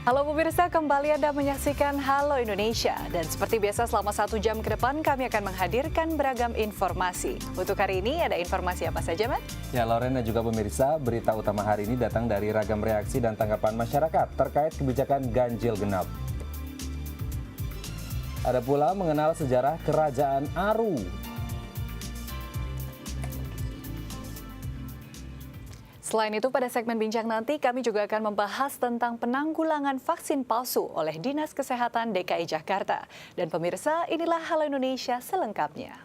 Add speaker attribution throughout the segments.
Speaker 1: Halo pemirsa, kembali Anda menyaksikan Halo Indonesia. Dan seperti biasa selama 1 jam ke depan kami akan menghadirkan beragam informasi. Untuk hari ini ada informasi apa saja, Matt?
Speaker 2: Ya, Loren dan juga pemirsa, berita utama hari ini datang dari ragam reaksi dan tanggapan masyarakat terkait kebijakan ganjil genap. Ada pula mengenal sejarah Kerajaan Aru.
Speaker 1: Selain itu, pada segmen bincang nanti kami juga akan membahas tentang penanggulangan vaksin palsu oleh Dinas Kesehatan DKI Jakarta. Dan pemirsa, inilah Halo Indonesia selengkapnya.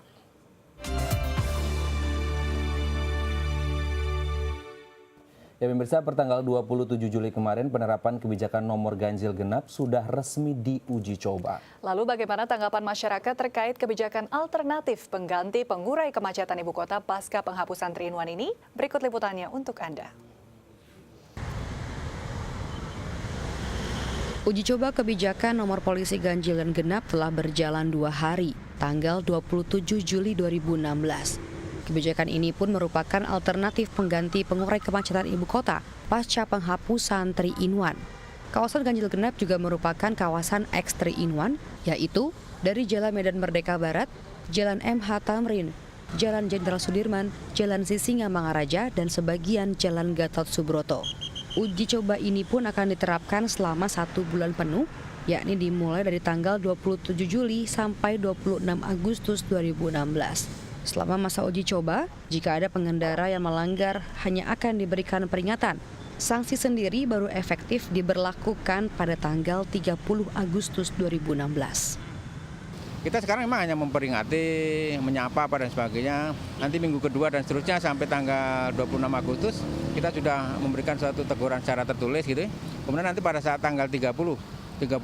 Speaker 2: Ya pemirsa, pertanggal 27 Juli kemarin penerapan kebijakan nomor ganjil genap sudah resmi diuji coba.
Speaker 1: Lalu bagaimana tanggapan masyarakat terkait kebijakan alternatif pengganti pengurai kemacetan ibu kota pasca penghapusan 3-in-1 ini? Berikut liputannya untuk Anda.
Speaker 3: Uji coba kebijakan nomor polisi ganjil dan genap telah berjalan 2 hari, tanggal 27 Juli 2016. Kebijakan ini pun merupakan alternatif pengganti pengurai kemacetan ibu kota pasca penghapusan 3-in-1. Kawasan ganjil genap juga merupakan kawasan X 3-in-1, yaitu dari Jalan Medan Merdeka Barat, Jalan MH Tamrin, Jalan Jenderal Sudirman, Jalan Sisingamangaraja, dan sebagian Jalan Gatot Subroto. Uji coba ini pun akan diterapkan selama 1 bulan penuh, yakni dimulai dari tanggal 27 Juli sampai 26 Agustus 2016. Selama masa uji coba, jika ada pengendara yang melanggar hanya akan diberikan peringatan. Sanksi sendiri baru efektif diberlakukan pada tanggal 30 Agustus 2016.
Speaker 4: Kita sekarang memang hanya memperingati, menyapa dan sebagainya. Nanti minggu kedua dan seterusnya sampai tanggal 26 Agustus kita sudah memberikan suatu teguran secara tertulis gitu. Kemudian nanti pada saat tanggal 30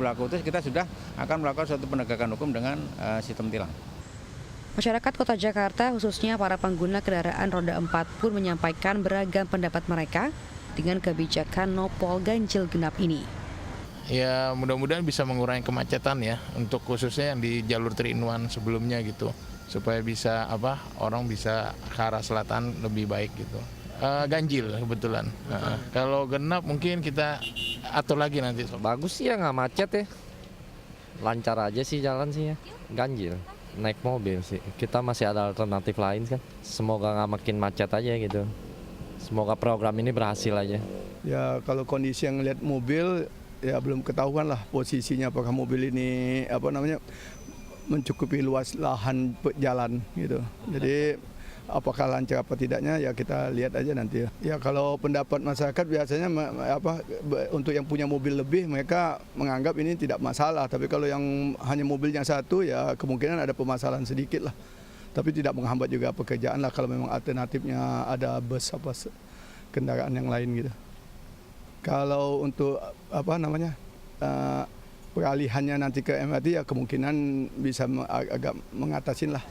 Speaker 4: Agustus kita sudah akan melakukan suatu penegakan hukum dengan sistem tilang.
Speaker 3: Masyarakat Kota Jakarta, khususnya para pengguna kendaraan roda 4 pun menyampaikan beragam pendapat mereka dengan kebijakan nopol ganjil genap ini.
Speaker 5: Ya mudah-mudahan bisa mengurangi kemacetan ya, untuk khususnya yang di jalur 3-in-1 sebelumnya gitu, supaya bisa orang bisa ke arah selatan lebih baik gitu. Ganjil kebetulan. Kalau genap mungkin kita atur lagi nanti.
Speaker 6: Bagus sih ya, nggak macet ya, lancar aja sih jalan sih ya. Ganjil naik mobil sih, kita masih ada alternatif lain kan. Semoga nggak makin macet aja gitu. Semoga program ini berhasil aja.
Speaker 7: Ya kalau kondisi yang lihat mobil ya belum ketahuan lah posisinya, apakah mobil ini mencukupi luas lahan jalan gitu. Jadi apakah lancar apa tidaknya ya kita lihat aja nanti ya. Ya kalau pendapat masyarakat biasanya untuk yang punya mobil lebih mereka menganggap ini tidak masalah, tapi kalau yang hanya mobilnya satu ya kemungkinan ada permasalahan sedikit lah. Tapi tidak menghambat juga pekerjaan lah kalau memang alternatifnya ada bus kendaraan yang lain gitu. Kalau untuk peralihannya nanti ke MRT ya kemungkinan bisa agak mengatasin lah.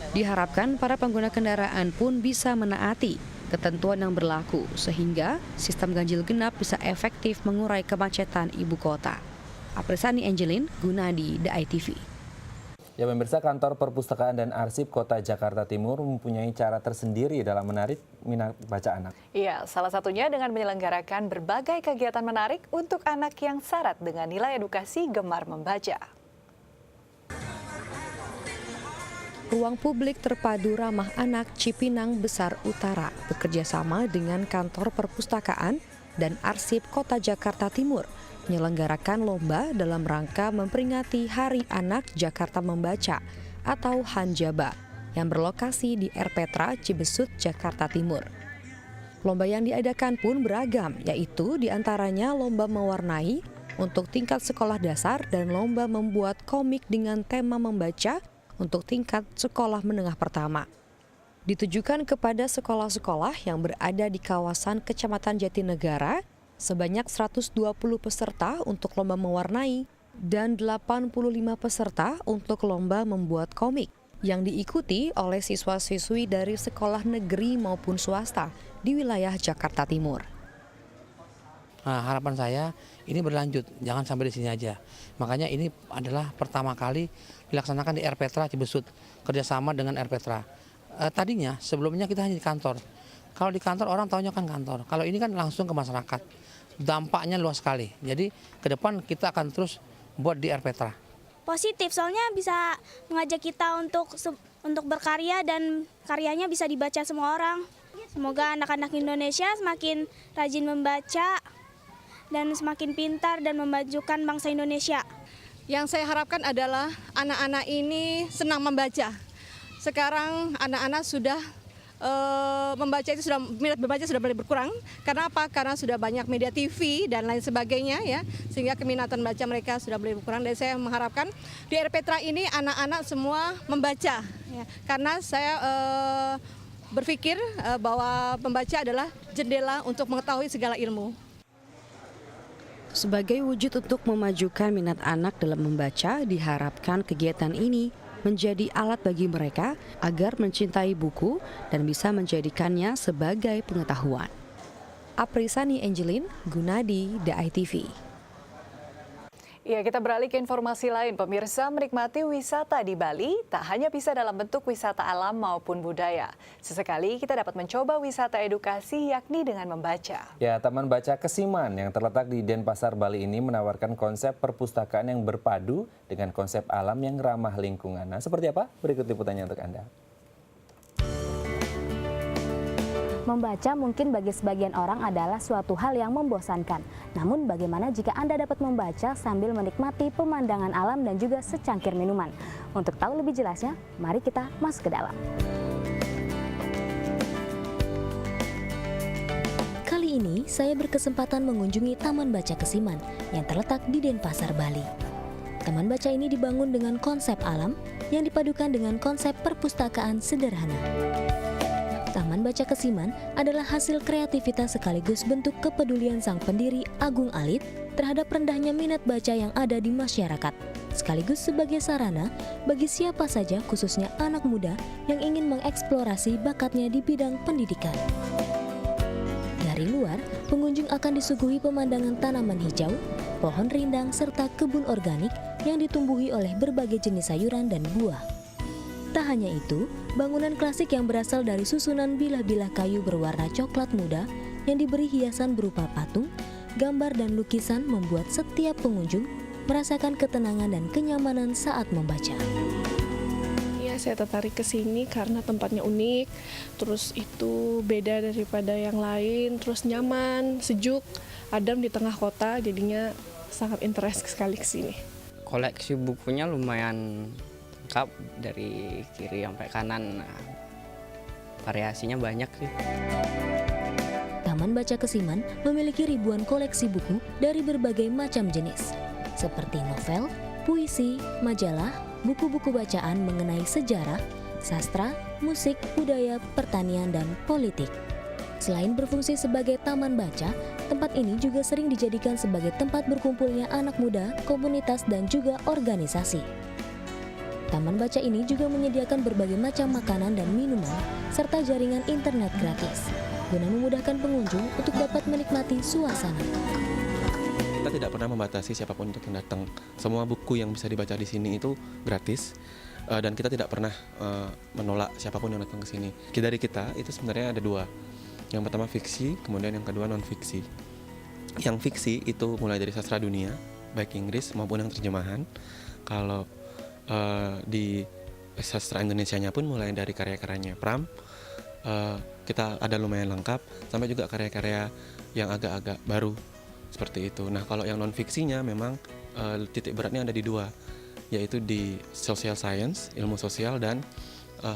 Speaker 3: Diharapkan para pengguna kendaraan pun bisa menaati ketentuan yang berlaku sehingga sistem ganjil genap bisa efektif mengurai kemacetan ibu kota. Aprisani Angelin, Gunadi, The ITV.
Speaker 2: Ya pemirsa, Kantor Perpustakaan dan Arsip Kota Jakarta Timur mempunyai cara tersendiri dalam menarik minat baca anak.
Speaker 1: Iya, salah satunya dengan menyelenggarakan berbagai kegiatan menarik untuk anak yang syarat dengan nilai edukasi gemar membaca.
Speaker 3: Ruang publik terpadu ramah anak Cipinang Besar Utara bekerja sama dengan Kantor Perpustakaan dan Arsip Kota Jakarta Timur menyelenggarakan lomba dalam rangka memperingati Hari Anak Jakarta Membaca atau Hanjaba yang berlokasi di Erpetra, Cibesut, Jakarta Timur. Lomba yang diadakan pun beragam, yaitu diantaranya lomba mewarnai untuk tingkat sekolah dasar dan lomba membuat komik dengan tema membaca untuk tingkat sekolah menengah pertama. Ditujukan kepada sekolah-sekolah yang berada di kawasan Kecamatan Jatinegara, sebanyak 120 peserta untuk lomba mewarnai dan 85 peserta untuk lomba membuat komik yang diikuti oleh siswa-siswi dari sekolah negeri maupun swasta di wilayah Jakarta Timur.
Speaker 8: Nah, harapan saya ini berlanjut, jangan sampai di sini aja. Makanya ini adalah pertama kali dilaksanakan di Erpetra Cibesut, kerjasama dengan Erpetra. Tadinya sebelumnya kita hanya di kantor. Kalau di kantor orang taunya kan kantor. Kalau ini kan langsung ke masyarakat. dampaknya luas sekali. Jadi ke depan kita akan terus buat di RPtra.
Speaker 9: Positif, soalnya bisa mengajak kita untuk berkarya dan karyanya bisa dibaca semua orang. Semoga anak-anak Indonesia semakin rajin membaca dan semakin pintar dan memajukan bangsa Indonesia.
Speaker 10: Yang saya harapkan adalah anak-anak ini senang membaca. Sekarang anak-anak sudah minat membaca sudah mulai berkurang. Karena apa? Karena sudah banyak media TV dan lain sebagainya ya, sehingga keminatan baca mereka sudah mulai berkurang. Dan saya mengharapkan di RPtra ini anak-anak semua membaca ya. Karena saya berpikir bahwa membaca adalah jendela untuk mengetahui segala ilmu.
Speaker 3: Sebagai wujud untuk memajukan minat anak dalam membaca, diharapkan kegiatan ini menjadi alat bagi mereka agar mencintai buku dan bisa menjadikannya sebagai pengetahuan. Aprisani Angelin, Gunadi, DAI-TV.
Speaker 1: Ya, kita beralih ke informasi lain. Pemirsa, menikmati wisata di Bali tak hanya bisa dalam bentuk wisata alam maupun budaya. Sesekali kita dapat mencoba wisata edukasi yakni dengan membaca.
Speaker 2: Ya, Taman Baca Kesiman yang terletak di Denpasar, Bali ini menawarkan konsep perpustakaan yang berpadu dengan konsep alam yang ramah lingkungan. Nah, seperti apa? Berikut liputannya untuk Anda.
Speaker 11: Membaca mungkin bagi sebagian orang adalah suatu hal yang membosankan. Namun bagaimana jika Anda dapat membaca sambil menikmati pemandangan alam dan juga secangkir minuman? Untuk tahu lebih jelasnya, mari kita masuk ke dalam.
Speaker 12: Kali ini saya berkesempatan mengunjungi Taman Baca Kesiman yang terletak di Denpasar, Bali. Taman baca ini dibangun dengan konsep alam yang dipadukan dengan konsep perpustakaan sederhana. Taman Baca Kesiman adalah hasil kreativitas sekaligus bentuk kepedulian sang pendiri Agung Alit terhadap rendahnya minat baca yang ada di masyarakat, sekaligus sebagai sarana bagi siapa saja khususnya anak muda yang ingin mengeksplorasi bakatnya di bidang pendidikan. Dari luar, pengunjung akan disuguhi pemandangan tanaman hijau, pohon rindang, serta kebun organik yang ditumbuhi oleh berbagai jenis sayuran dan buah. Tak hanya itu, bangunan klasik yang berasal dari susunan bilah-bilah kayu berwarna coklat muda yang diberi hiasan berupa patung, gambar dan lukisan membuat setiap pengunjung merasakan ketenangan dan kenyamanan saat membaca.
Speaker 13: Ya, saya tertarik ke sini karena tempatnya unik, terus itu beda daripada yang lain, terus nyaman, sejuk, adem di tengah kota, jadinya sangat interest sekali ke sini.
Speaker 14: Koleksi bukunya lumayan lengkap dari kiri sampai kanan, variasinya banyak sih.
Speaker 12: Taman Baca Kesiman memiliki ribuan koleksi buku dari berbagai macam jenis, seperti novel, puisi, majalah, buku-buku bacaan mengenai sejarah, sastra, musik, budaya, pertanian, dan politik. Selain berfungsi sebagai taman baca, tempat ini juga sering dijadikan sebagai tempat berkumpulnya anak muda, komunitas, dan juga organisasi. Taman baca ini juga menyediakan berbagai macam makanan dan minuman, serta jaringan internet gratis, guna memudahkan pengunjung untuk dapat menikmati suasana.
Speaker 15: Kita tidak pernah membatasi siapapun untuk yang datang. Semua buku yang bisa dibaca di sini itu gratis, dan kita tidak pernah menolak siapapun yang datang ke sini. Dari kita itu sebenarnya ada dua. Yang pertama fiksi, kemudian yang kedua non-fiksi. Yang fiksi itu mulai dari sastra dunia, baik Inggris maupun yang terjemahan. Kalau di sastra Indonesianya pun mulai dari karya-karyanya Pram, kita ada lumayan lengkap, sampai juga karya-karya yang agak-agak baru seperti itu. Nah, kalau yang non-fiksinya memang titik beratnya ada di dua, yaitu di social science, ilmu sosial, dan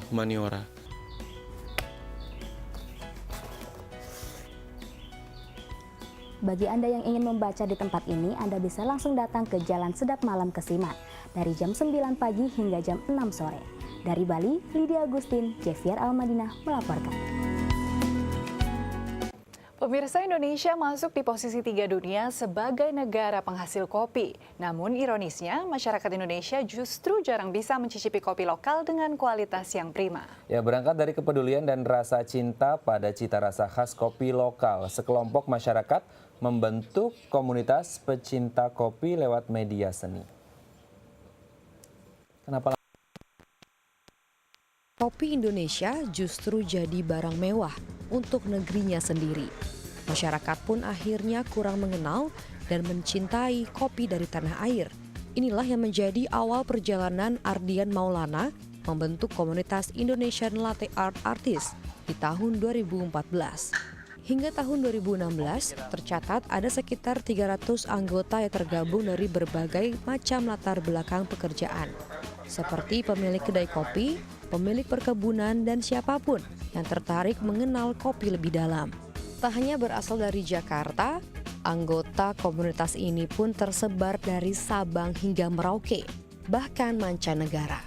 Speaker 15: humaniora.
Speaker 11: Bagi Anda yang ingin membaca di tempat ini, Anda bisa langsung datang ke Jalan Sedap Malam Kesiman dari jam 9 pagi hingga jam 6 sore. Dari Bali, Lydia Agustin, Jevier Almadinah melaporkan.
Speaker 1: Pemirsa, Indonesia masuk di posisi 3 dunia sebagai negara penghasil kopi. Namun ironisnya, masyarakat Indonesia justru jarang bisa mencicipi kopi lokal dengan kualitas yang prima.
Speaker 2: Ya, berangkat dari kepedulian dan rasa cinta pada cita rasa khas kopi lokal, sekelompok masyarakat membentuk komunitas pecinta kopi lewat media seni. Kenapa?
Speaker 3: Kopi Indonesia justru jadi barang mewah untuk negerinya sendiri. Masyarakat pun akhirnya kurang mengenal dan mencintai kopi dari tanah air. Inilah yang menjadi awal perjalanan Ardian Maulana membentuk komunitas Indonesian Latte Art Artist di tahun 2014. Hingga tahun 2016, tercatat ada sekitar 300 anggota yang tergabung dari berbagai macam latar belakang pekerjaan, seperti pemilik kedai kopi, pemilik perkebunan, dan siapapun yang tertarik mengenal kopi lebih dalam. Tak hanya berasal dari Jakarta, anggota komunitas ini pun tersebar dari Sabang hingga Merauke, bahkan mancanegara.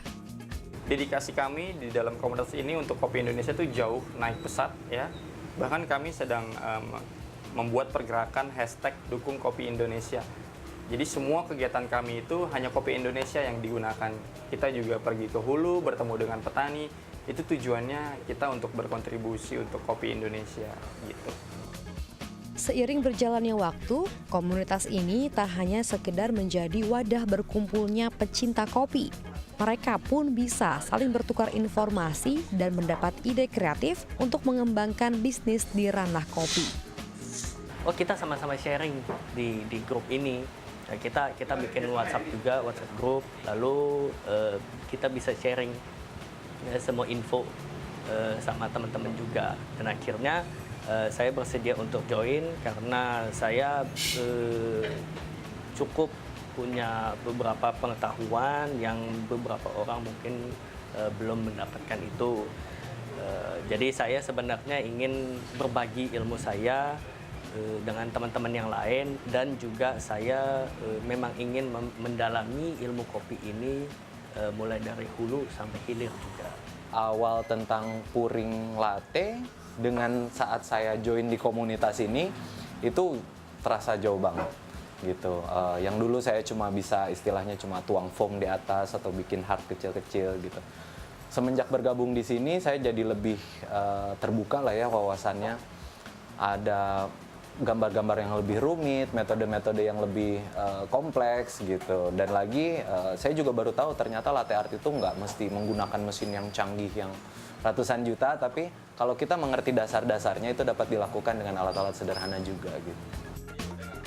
Speaker 16: Dedikasi kami di dalam komunitas ini untuk kopi Indonesia itu jauh naik pesat ya. Bahkan kami sedang membuat pergerakan hashtag dukung kopi Indonesia. Jadi semua kegiatan kami itu hanya kopi Indonesia yang digunakan. Kita juga pergi ke hulu, bertemu dengan petani. Itu tujuannya kita untuk berkontribusi untuk kopi Indonesia gitu.
Speaker 3: Seiring berjalannya waktu, komunitas ini tak hanya sekedar menjadi wadah berkumpulnya pecinta kopi. Mereka pun bisa saling bertukar informasi dan mendapat ide kreatif untuk mengembangkan bisnis di ranah kopi.
Speaker 17: Oh, kita sama-sama sharing di grup ini. Kita bikin WhatsApp juga, WhatsApp group. Lalu kita bisa sharing ya, semua info sama teman-teman juga. Dan akhirnya saya bersedia untuk join karena saya cukup punya beberapa pengetahuan yang beberapa orang mungkin belum mendapatkan itu. Jadi saya sebenarnya ingin berbagi ilmu saya dengan teman-teman yang lain dan juga saya memang ingin mendalami ilmu kopi ini mulai dari hulu sampai hilir juga.
Speaker 2: Awal tentang puring latte dengan saat saya join di komunitas ini itu terasa jauh banget gitu. Yang dulu saya cuma bisa istilahnya cuma tuang foam di atas atau bikin heart kecil-kecil gitu. Semenjak bergabung di sini saya jadi lebih terbuka lah ya wawasannya. Ada gambar-gambar yang lebih rumit, metode-metode yang lebih kompleks gitu. Dan lagi saya juga baru tahu ternyata latte art itu nggak mesti menggunakan mesin yang canggih yang ratusan juta, tapi kalau kita mengerti dasar-dasarnya itu dapat dilakukan dengan alat-alat sederhana juga gitu.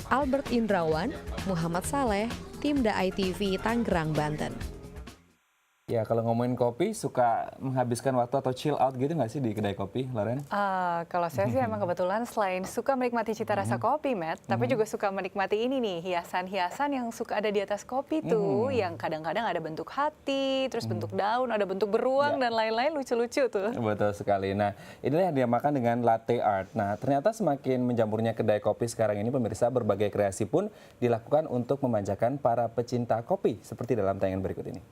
Speaker 3: Albert Indrawan, Muhammad Saleh, Tim DAI TV, Tangerang, Banten.
Speaker 2: Ya, kalau ngomongin kopi, suka menghabiskan waktu atau chill out gitu nggak sih di kedai kopi, Loren?
Speaker 1: Kalau saya sih emang kebetulan selain suka menikmati cita rasa kopi, Matt, tapi juga suka menikmati ini nih, hiasan-hiasan yang suka ada di atas kopi tuh, yang kadang-kadang ada bentuk hati, terus bentuk daun, ada bentuk beruang, dan lain-lain lucu-lucu tuh.
Speaker 2: Betul sekali. Nah, inilah yang dinamakan dengan latte art. Nah, ternyata semakin menjamurnya kedai kopi sekarang ini, pemirsa, berbagai kreasi pun dilakukan untuk memanjakan para pecinta kopi, seperti dalam tayangan berikut ini.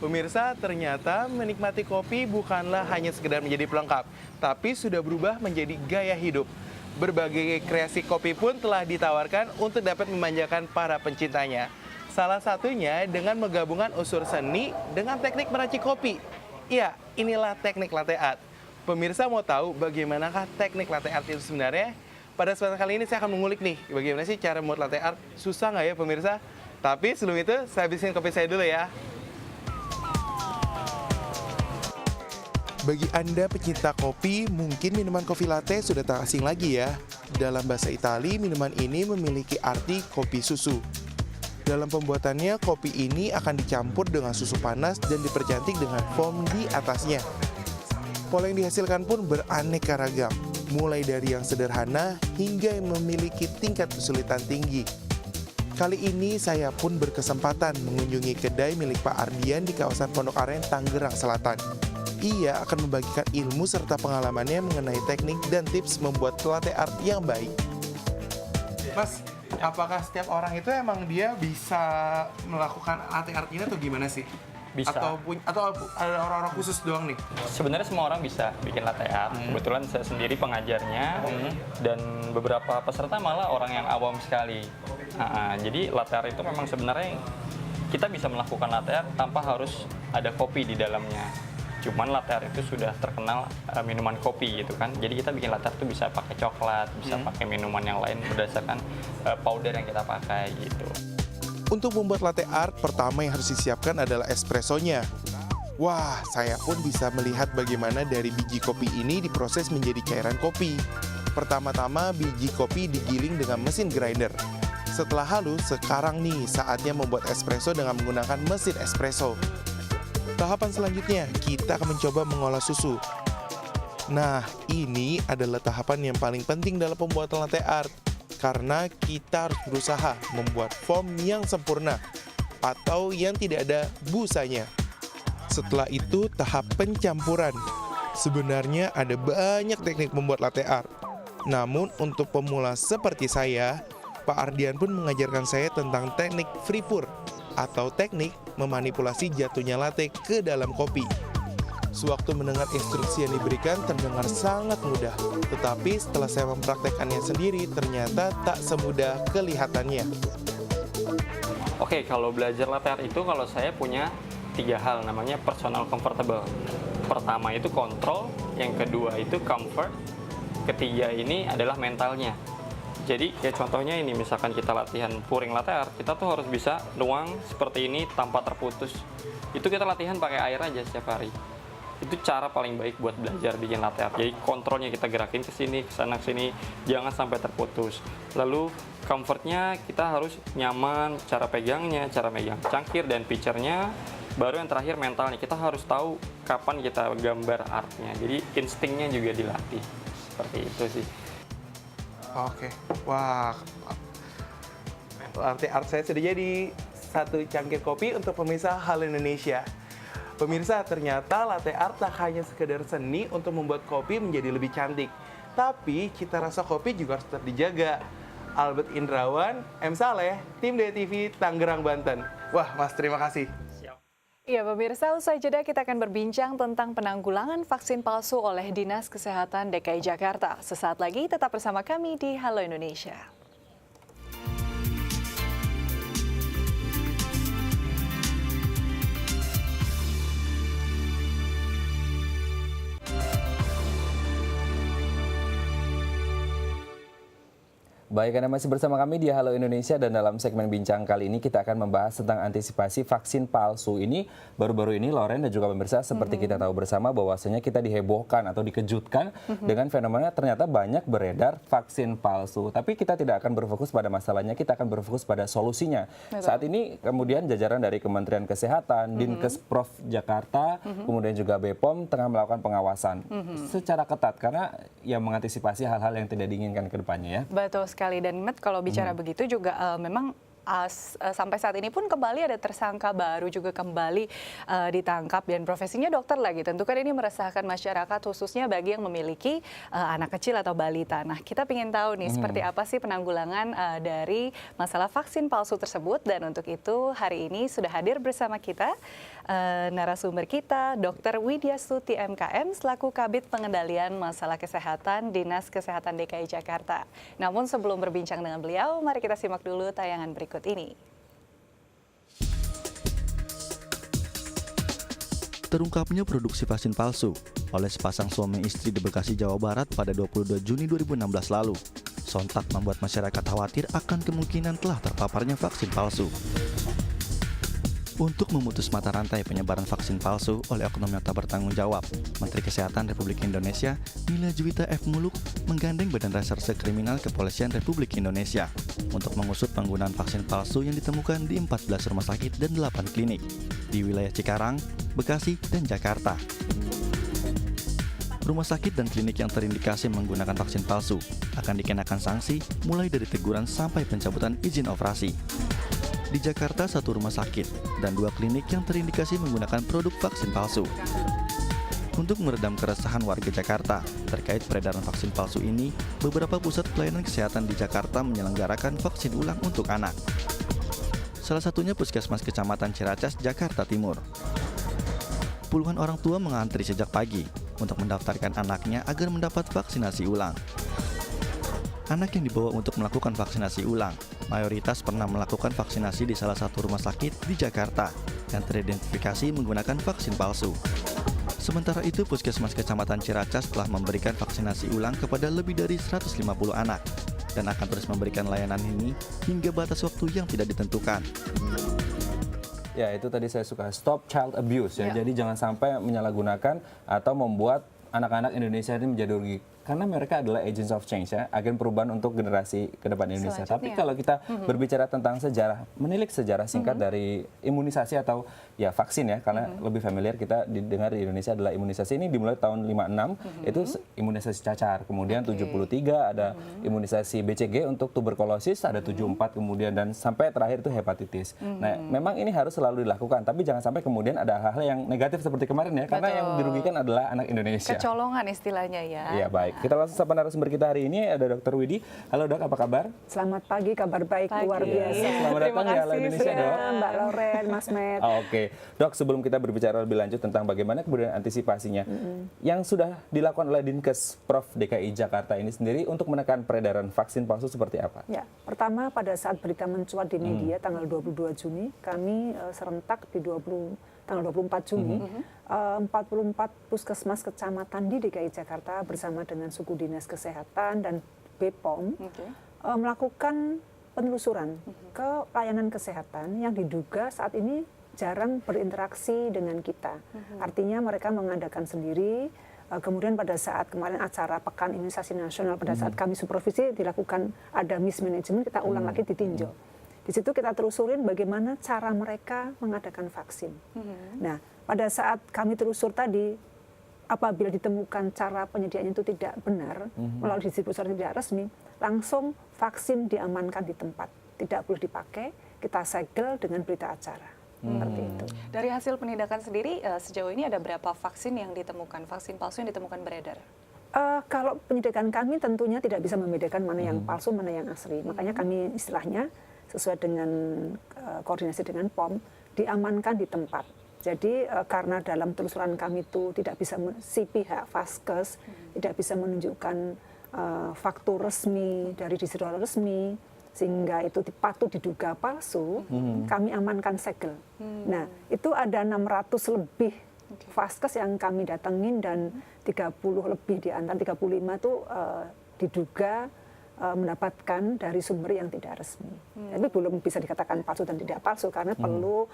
Speaker 18: Pemirsa, ternyata menikmati kopi bukanlah hanya sekedar menjadi pelengkap, tapi sudah berubah menjadi gaya hidup. Berbagai kreasi kopi pun telah ditawarkan untuk dapat memanjakan para pencintanya. Salah satunya dengan menggabungkan unsur seni dengan teknik meracik kopi. Iya, inilah teknik latte art. Pemirsa mau tahu bagaimanakah teknik latte art itu sebenarnya? Pada kesempatan kali ini saya akan mengulik nih, bagaimana sih cara membuat latte art. Susah nggak ya pemirsa? Tapi sebelum itu, saya habisin kopi saya dulu ya. Bagi Anda pecinta kopi, mungkin minuman kopi latte sudah tak asing lagi ya. Dalam bahasa Italia, minuman ini memiliki arti kopi susu. Dalam pembuatannya, kopi ini akan dicampur dengan susu panas dan dipercantik dengan foam di atasnya. Pola yang dihasilkan pun beraneka ragam, mulai dari yang sederhana hingga yang memiliki tingkat kesulitan tinggi. Kali ini saya pun berkesempatan mengunjungi kedai milik Pak Ardian di kawasan Pondok Aren, Tangerang Selatan. Ia akan membagikan ilmu serta pengalamannya mengenai teknik dan tips membuat latte art yang baik. Mas, apakah setiap orang itu emang dia bisa melakukan latte art ini atau gimana sih?
Speaker 16: Bisa.
Speaker 18: Atau ada orang-orang khusus doang nih?
Speaker 16: Sebenarnya semua orang bisa bikin latte art. Kebetulan saya sendiri pengajarnya dan beberapa peserta malah orang yang awam sekali. Jadi latte art itu memang sebenarnya kita bisa melakukan latte art tanpa harus ada kopi di dalamnya. Cuman latte art itu sudah terkenal minuman kopi gitu kan. Jadi kita bikin latte art itu bisa pakai coklat, bisa pakai minuman yang lain berdasarkan powder yang kita pakai gitu.
Speaker 18: Untuk membuat latte art, pertama yang harus disiapkan adalah espressonya. Wah, saya pun bisa melihat bagaimana dari biji kopi ini diproses menjadi cairan kopi. Pertama-tama biji kopi digiling dengan mesin grinder. Setelah halus, sekarang nih saatnya membuat espresso dengan menggunakan mesin espresso. Tahapan selanjutnya, kita akan mencoba mengolah susu. Nah, ini adalah tahapan yang paling penting dalam pembuatan latte art. Karena kita harus berusaha membuat foam yang sempurna atau yang tidak ada busanya. Setelah itu, tahap pencampuran. Sebenarnya ada banyak teknik membuat latte art. Namun untuk pemula seperti saya, Pak Ardian pun mengajarkan saya tentang teknik free pour atau teknik memanipulasi jatuhnya latte ke dalam kopi. Sewaktu mendengar instruksi yang diberikan terdengar sangat mudah, tetapi setelah saya mempraktekkannya sendiri ternyata tak semudah kelihatannya.
Speaker 16: Oke, kalau belajar latte art itu kalau saya punya 3 hal, namanya personal comfortable. Pertama itu kontrol, yang kedua itu comfort, ketiga ini adalah mentalnya. Jadi kayak contohnya ini, misalkan kita latihan pouring latte art, kita tuh harus bisa nuang seperti ini tanpa terputus. Itu kita latihan pakai air aja setiap hari. Itu cara paling baik buat belajar bikin latte art. Jadi kontrolnya kita gerakin ke sini, ke sana, ke sini, jangan sampai terputus. Lalu comfortnya kita harus nyaman, cara pegangnya, cara megang cangkir dan pitchernya. Baru yang terakhir mentalnya, kita harus tahu kapan kita gambar artnya. Jadi instingnya juga dilatih. Seperti itu sih.
Speaker 18: Oke, wah, latte art saya sudah jadi. 1 cangkir kopi untuk pemirsa Halo Indonesia. Pemirsa, ternyata latte art tak hanya sekedar seni untuk membuat kopi menjadi lebih cantik, tapi cita rasa kopi juga harus tetap dijaga. Albert Indrawan, M. Saleh, Tim DTV, Tangerang, Banten. Wah, Mas, terima kasih.
Speaker 1: Ya, pemirsa, usai jeda kita akan berbincang tentang penanggulangan vaksin palsu oleh Dinas Kesehatan DKI Jakarta. Sesaat lagi tetap bersama kami di Halo Indonesia.
Speaker 19: Baik, Anda masih bersama kami di Halo Indonesia dan dalam segmen bincang kali ini kita akan membahas tentang antisipasi vaksin palsu. Ini baru-baru ini Loren dan juga pemirsa seperti kita tahu bersama bahwasanya kita dihebohkan atau dikejutkan dengan fenomena ternyata banyak beredar vaksin palsu. Tapi kita tidak akan berfokus pada masalahnya, kita akan berfokus pada solusinya. Saat ini kemudian jajaran dari Kementerian Kesehatan, Dinkes Prof Jakarta, kemudian juga BPOM tengah melakukan pengawasan secara ketat karena yang mengantisipasi hal-hal yang tidak diinginkan ke depannya ya.
Speaker 1: Betul sekali. Dan Met, kalau bicara begitu juga memang sampai saat ini pun kembali ada tersangka baru juga kembali ditangkap dan profesinya dokter lagi. Tentu kan ini meresahkan masyarakat khususnya bagi yang memiliki anak kecil atau balita. Nah, kita ingin tahu nih seperti apa sih penanggulangan dari masalah vaksin palsu tersebut, dan untuk itu hari ini sudah hadir bersama kita narasumber kita Dr. Widya Stuti MKM selaku Kabid Pengendalian Masalah Kesehatan Dinas Kesehatan DKI Jakarta. Namun sebelum berbincang dengan beliau, mari kita simak dulu tayangan berikut ini.
Speaker 20: Terungkapnya produksi vaksin palsu oleh sepasang suami istri di Bekasi, Jawa Barat pada 22 Juni 2016 lalu. Sontak membuat masyarakat khawatir akan kemungkinan telah terpaparnya vaksin palsu. Untuk memutus mata rantai penyebaran vaksin palsu oleh oknum yang tak bertanggung jawab, Menteri Kesehatan Republik Indonesia, Nila Juwita F. Muluk, menggandeng Badan Reserse Kriminal Kepolisian Republik Indonesia untuk mengusut penggunaan vaksin palsu yang ditemukan di 14 rumah sakit dan 8 klinik di wilayah Cikarang, Bekasi, dan Jakarta. Rumah sakit dan klinik yang terindikasi menggunakan vaksin palsu akan dikenakan sanksi mulai dari teguran sampai pencabutan izin operasi. Di Jakarta, 1 rumah sakit dan 2 klinik yang terindikasi menggunakan produk vaksin palsu. Untuk meredam keresahan warga Jakarta terkait peredaran vaksin palsu ini, beberapa pusat pelayanan kesehatan di Jakarta menyelenggarakan vaksin ulang untuk anak. Salah satunya Puskesmas Kecamatan Ciracas, Jakarta Timur. Puluhan orang tua mengantri sejak pagi untuk mendaftarkan anaknya agar mendapat vaksinasi ulang. Anak yang dibawa untuk melakukan vaksinasi ulang mayoritas pernah melakukan vaksinasi di salah satu rumah sakit di Jakarta yang teridentifikasi menggunakan vaksin palsu. Sementara itu, Puskesmas Kecamatan Ciracas telah memberikan vaksinasi ulang kepada lebih dari 150 anak dan akan terus memberikan layanan ini hingga batas waktu yang tidak ditentukan.
Speaker 19: Ya, itu tadi saya suka, stop child abuse ya.
Speaker 1: Ya.
Speaker 19: Jadi jangan sampai menyalahgunakan atau membuat anak-anak Indonesia ini menjadi rugi. Karena mereka adalah agents of change ya, agen perubahan untuk generasi ke depan Indonesia. Tapi kalau kita berbicara tentang sejarah, menilik sejarah singkat dari imunisasi atau ya vaksin ya, karena lebih familiar kita didengar di Indonesia adalah imunisasi ini dimulai tahun 56, itu imunisasi cacar. Kemudian 73 ada imunisasi BCG untuk tuberkulosis, ada 74 kemudian dan sampai terakhir itu hepatitis. Nah, memang ini harus selalu dilakukan, tapi jangan sampai kemudian ada hal-hal yang negatif seperti kemarin ya, karena yang dirugikan adalah anak Indonesia.
Speaker 1: Kecolongan istilahnya ya.
Speaker 19: Iya, baik. Kita langsung sapa narasumber kita hari ini, ada Dr. Widi. Halo Dok, apa kabar?
Speaker 21: Selamat pagi, kabar baik, luar biasa.
Speaker 19: Selamat datang di Halo Indonesia, Dok.
Speaker 21: Mbak Loren, Mas Met.
Speaker 19: Oke, Dok, sebelum kita berbicara lebih lanjut tentang bagaimana kemudian antisipasinya, yang sudah dilakukan oleh Dinkes Prof DKI Jakarta ini sendiri untuk menekan peredaran vaksin palsu seperti apa?
Speaker 21: Ya, pertama pada saat berita mencuat di media tanggal 22 Juni, kami serentak di tanggal 24 Juni, 44 puskesmas kecamatan di DKI Jakarta bersama dengan suku dinas kesehatan dan BPOM melakukan penelusuran ke layanan kesehatan yang diduga saat ini jarang berinteraksi dengan kita. Artinya mereka mengadakan sendiri, kemudian pada saat kemarin acara Pekan Imunisasi Nasional, pada saat kami supervisi dilakukan ada mismanagement, kita ulang lagi ditinjau. Di situ kita telusurin bagaimana cara mereka mengadakan vaksin. Nah, pada saat kami telusur tadi, apabila ditemukan cara penyediaannya itu tidak benar, melalui distribusi tidak resmi, langsung vaksin diamankan di tempat. Tidak boleh dipakai, kita segel dengan berita acara. Seperti itu.
Speaker 1: Dari hasil penindakan sendiri, sejauh ini ada berapa vaksin yang ditemukan, vaksin palsu yang ditemukan beredar?
Speaker 21: Kalau penyidikan kami tentunya tidak bisa membedakan mana yang palsu, mana yang asli. Makanya kami istilahnya sesuai dengan koordinasi dengan POM, diamankan di tempat. Jadi karena dalam telusuran kami itu tidak bisa, si pihak Vaskes tidak bisa menunjukkan faktur resmi dari distributor resmi, sehingga itu patut diduga palsu, kami amankan segel. Nah, itu ada 600 lebih Vaskes yang kami datengin dan 30 lebih di antara 35 itu diduga mendapatkan dari sumber yang tidak resmi. Tapi belum bisa dikatakan palsu dan tidak palsu karena perlu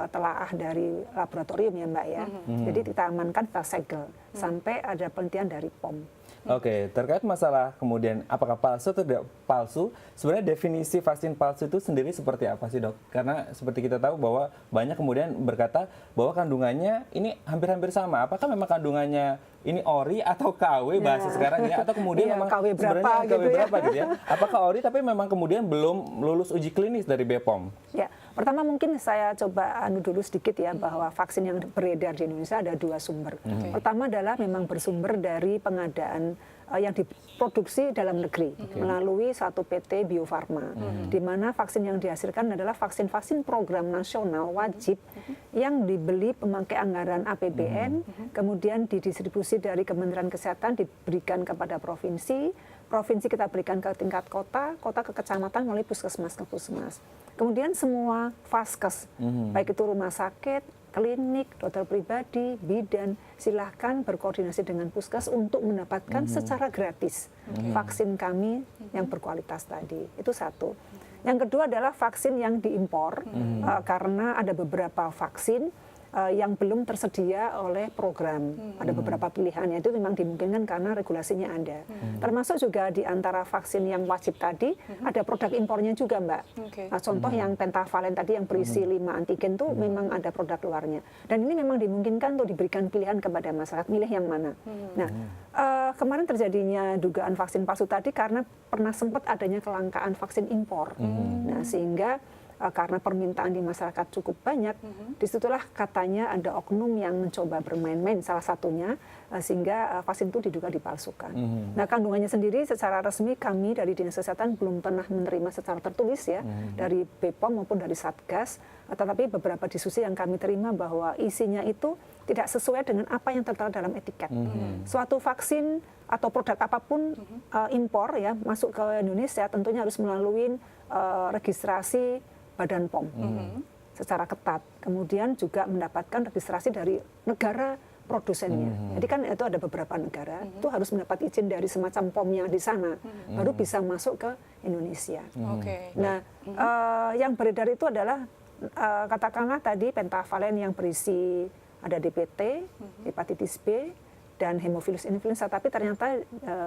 Speaker 21: telaah dari laboratorium ya Mbak ya. Jadi kita amankan, kita segel sampai ada penelitian dari POM.
Speaker 19: Oke, terkait masalah kemudian apakah palsu atau tidak palsu, sebenarnya definisi vaksin palsu itu sendiri seperti apa sih Dok? Karena seperti kita tahu bahwa banyak kemudian berkata bahwa kandungannya ini hampir-hampir sama. Apakah memang kandungannya ini ori atau KW bahasa sekarang ya? Atau kemudian memang
Speaker 21: KW berapa,
Speaker 19: gitu ya? Apakah ori tapi memang kemudian belum lulus uji klinis dari BPOM?
Speaker 21: Ya, pertama mungkin saya coba dulu sedikit ya bahwa vaksin yang beredar di Indonesia ada dua sumber. Pertama adalah memang bersumber dari pengadaan yang diproduksi dalam negeri melalui satu PT Bio Farma, di mana vaksin yang dihasilkan adalah vaksin-vaksin program nasional wajib yang dibeli pemakai anggaran APBN, kemudian didistribusi dari Kementerian Kesehatan diberikan kepada provinsi, provinsi kita berikan ke tingkat kota, kota ke kecamatan melalui puskesmas ke puskesmas. Kemudian semua vaskes, baik itu rumah sakit, klinik, dokter pribadi, bidan, silahkan berkoordinasi dengan puskes untuk mendapatkan secara gratis vaksin kami yang berkualitas tadi. Itu satu. Yang kedua adalah vaksin yang diimpor, karena ada beberapa vaksin yang belum tersedia oleh program. Ada beberapa pilihannya, itu memang dimungkinkan karena regulasinya ada. Termasuk juga di antara vaksin yang wajib tadi, ada produk impornya juga Mbak. Nah, contoh yang pentavalen tadi yang berisi 5 antigen itu memang ada produk luarnya. Dan ini memang dimungkinkan untuk diberikan pilihan kepada masyarakat, milih yang mana. Nah, kemarin terjadinya dugaan vaksin palsu tadi karena pernah sempat adanya kelangkaan vaksin impor. Nah, sehingga karena permintaan di masyarakat cukup banyak, disitulah katanya ada oknum yang mencoba bermain-main salah satunya, sehingga vaksin itu diduga dipalsukan. Nah, kandungannya sendiri secara resmi kami dari Dinas Kesehatan belum pernah menerima secara tertulis ya, dari BPOM maupun dari Satgas, tetapi beberapa diskusi yang kami terima bahwa isinya itu tidak sesuai dengan apa yang tertera dalam etiket. Suatu vaksin atau produk apapun impor ya masuk ke Indonesia tentunya harus melalui registrasi Badan POM secara ketat. Kemudian juga mendapatkan registrasi dari negara produsennya. Jadi kan itu ada beberapa negara itu harus mendapat izin dari semacam POM-nya di sana, baru bisa masuk ke Indonesia. Nah, yang beredar itu adalah katakanlah tadi pentavalen yang berisi ada DPT, hepatitis B, dan hemofilus influenza, tapi ternyata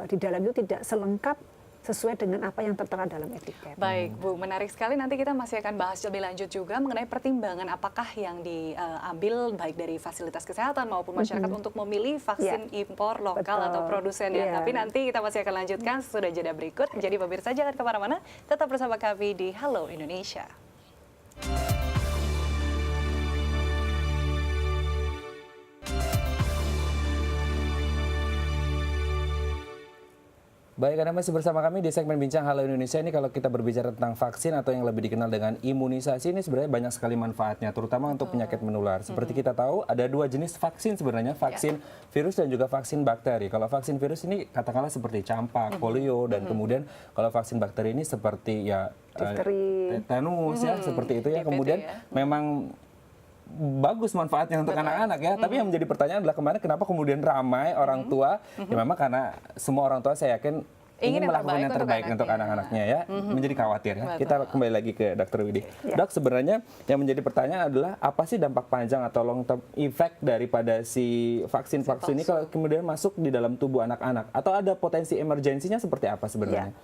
Speaker 21: di dalam itu tidak selengkap sesuai dengan apa yang tertera dalam etiket.
Speaker 1: Baik Bu, menarik sekali. Nanti kita masih akan bahas lebih lanjut juga mengenai pertimbangan apakah yang diambil baik dari fasilitas kesehatan maupun masyarakat untuk memilih vaksin impor lokal atau produsennya. Tapi nanti kita masih akan lanjutkan sesudah jeda berikut. Jadi pemirsa jangan kemana-mana, tetap bersama kami di Halo Indonesia.
Speaker 19: Baik, Anda masih bersama kami di segmen Bincang Halo Indonesia. Ini kalau kita berbicara tentang vaksin atau yang lebih dikenal dengan imunisasi, ini sebenarnya banyak sekali manfaatnya, terutama untuk penyakit menular. Seperti kita tahu, ada 2 jenis vaksin sebenarnya, vaksin virus dan juga vaksin bakteri. Kalau vaksin virus ini katakanlah seperti campak, polio, dan kemudian kalau vaksin bakteri ini seperti ya tetanus ya, seperti itu ya. Kemudian memang bagus manfaatnya untuk anak-anak ya. Tapi yang menjadi pertanyaan adalah kemarin kenapa kemudian ramai orang tua? Ya memang karena semua orang tua saya yakin ingin melakukan yang terbaik untuk anak-anaknya ya. Menjadi khawatir ya. Kita kembali lagi ke Dr. Widi. Dok, sebenarnya yang menjadi pertanyaan adalah apa sih dampak panjang atau long term effect daripada si vaksin ini kalau kemudian masuk di dalam tubuh anak-anak? Atau ada potensi emergensinya seperti apa sebenarnya?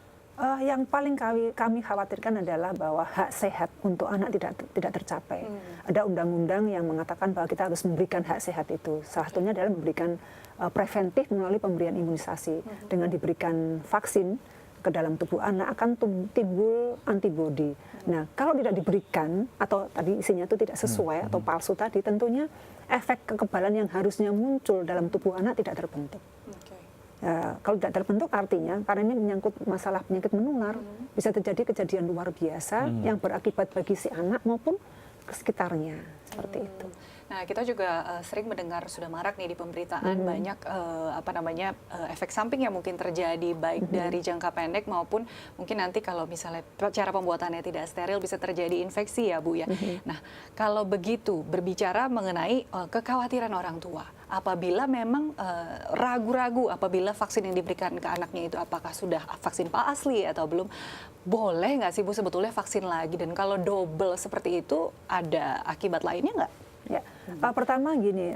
Speaker 21: Yang paling kami khawatirkan adalah bahwa hak sehat untuk anak tidak tercapai. Ada undang-undang yang mengatakan bahwa kita harus memberikan hak sehat itu. Salah satunya adalah memberikan preventif melalui pemberian imunisasi. Dengan diberikan vaksin ke dalam tubuh anak akan timbul antibodi. Nah, kalau tidak diberikan atau tadi isinya itu tidak sesuai atau palsu tadi, tentunya efek kekebalan yang harusnya muncul dalam tubuh anak tidak terbentuk. Kalau tidak terbentuk artinya karena ini menyangkut masalah penyakit menular, bisa terjadi kejadian luar biasa yang berakibat bagi si anak maupun ke sekitarnya, seperti itu.
Speaker 1: Nah, kita juga sering mendengar sudah marak nih di pemberitaan banyak efek samping yang mungkin terjadi baik dari jangka pendek maupun mungkin nanti kalau misalnya cara pembuatannya tidak steril bisa terjadi infeksi ya Bu ya. Nah, kalau begitu berbicara mengenai kekhawatiran orang tua, apabila memang ragu-ragu apabila vaksin yang diberikan ke anaknya itu apakah sudah vaksin asli atau belum, boleh nggak sih Bu sebetulnya vaksin lagi, dan kalau double seperti itu ada akibat lainnya nggak?
Speaker 21: Ya, pertama gini,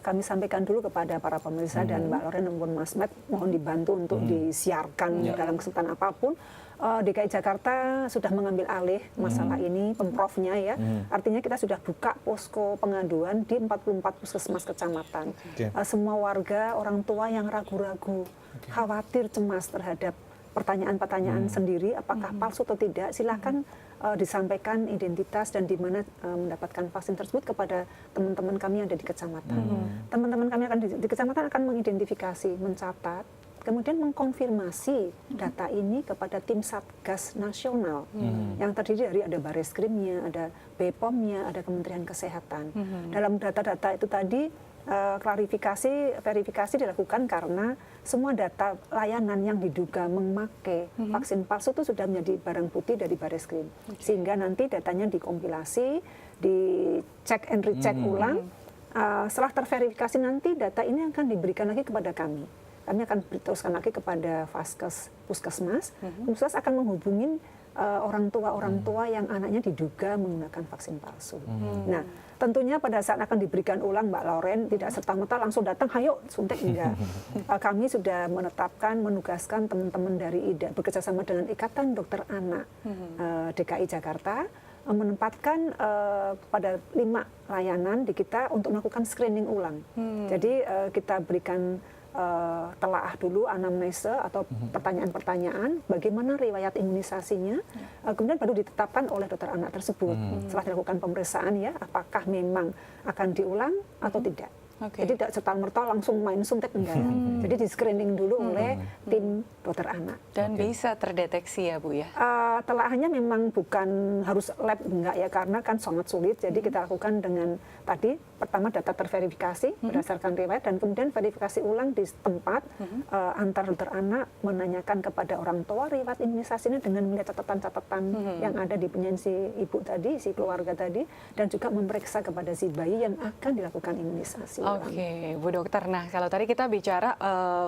Speaker 21: kami sampaikan dulu kepada para pemirsa dan Mbak Loren maupun Mas Matt, mohon dibantu untuk disiarkan dalam kesempatan apapun. DKI Jakarta sudah mengambil alih masalah ini, Pemprovnya ya. Artinya kita sudah buka posko pengaduan di 44 puskesmas kecamatan. Semua warga, orang tua yang ragu-ragu, khawatir, cemas terhadap pertanyaan-pertanyaan sendiri, apakah palsu atau tidak, silakan disampaikan identitas dan di mana mendapatkan vaksin tersebut kepada teman-teman kami yang ada di kecamatan. Teman-teman kami akan di kecamatan akan mengidentifikasi, mencatat, kemudian mengkonfirmasi data ini kepada tim Satgas Nasional yang terdiri dari ada Bareskrimnya, ada BPOM-nya, ada Kementerian Kesehatan. Dalam data-data itu tadi verifikasi dilakukan karena semua data layanan yang diduga memakai vaksin palsu itu sudah menjadi barang putih dari Bareskrim. Sehingga nanti datanya dikompilasi, dicek and recheck ulang. Setelah terverifikasi nanti data ini akan diberikan lagi kepada kami. Kami akan teruskan lagi kepada Vaskes Puskesmas. Puskesmas akan menghubungin orang tua yang anaknya diduga menggunakan vaksin palsu. Nah, tentunya pada saat akan diberikan ulang Mbak Loren tidak serta-merta langsung datang, hayo suntik, enggak. Kami sudah menetapkan, menugaskan teman-teman dari IDA bekerjasama dengan Ikatan Dokter Anak DKI Jakarta menempatkan pada 5 layanan di kita untuk melakukan screening ulang. Jadi kita berikan telaah dulu anamnese atau pertanyaan-pertanyaan bagaimana riwayat imunisasinya, kemudian baru ditetapkan oleh dokter anak tersebut setelah dilakukan pemeriksaan ya apakah memang akan diulang atau tidak. Jadi tidak serta-merta langsung main suntik, enggak. Jadi di screening dulu oleh tim dokter anak.
Speaker 1: Dan bisa terdeteksi ya Bu ya?
Speaker 21: Telaahnya memang bukan harus lab, enggak ya, karena kan sangat sulit. Jadi kita lakukan dengan tadi pertama data terverifikasi berdasarkan riwayat dan kemudian verifikasi ulang di tempat antar dokter anak menanyakan kepada orang tua riwayat imunisasinya dengan melihat catatan-catatan yang ada di penyanyi si ibu tadi, si keluarga tadi, dan juga memeriksa kepada si bayi yang akan dilakukan imunisasi.
Speaker 1: Oke, Bu Dokter. Nah, kalau tadi kita bicara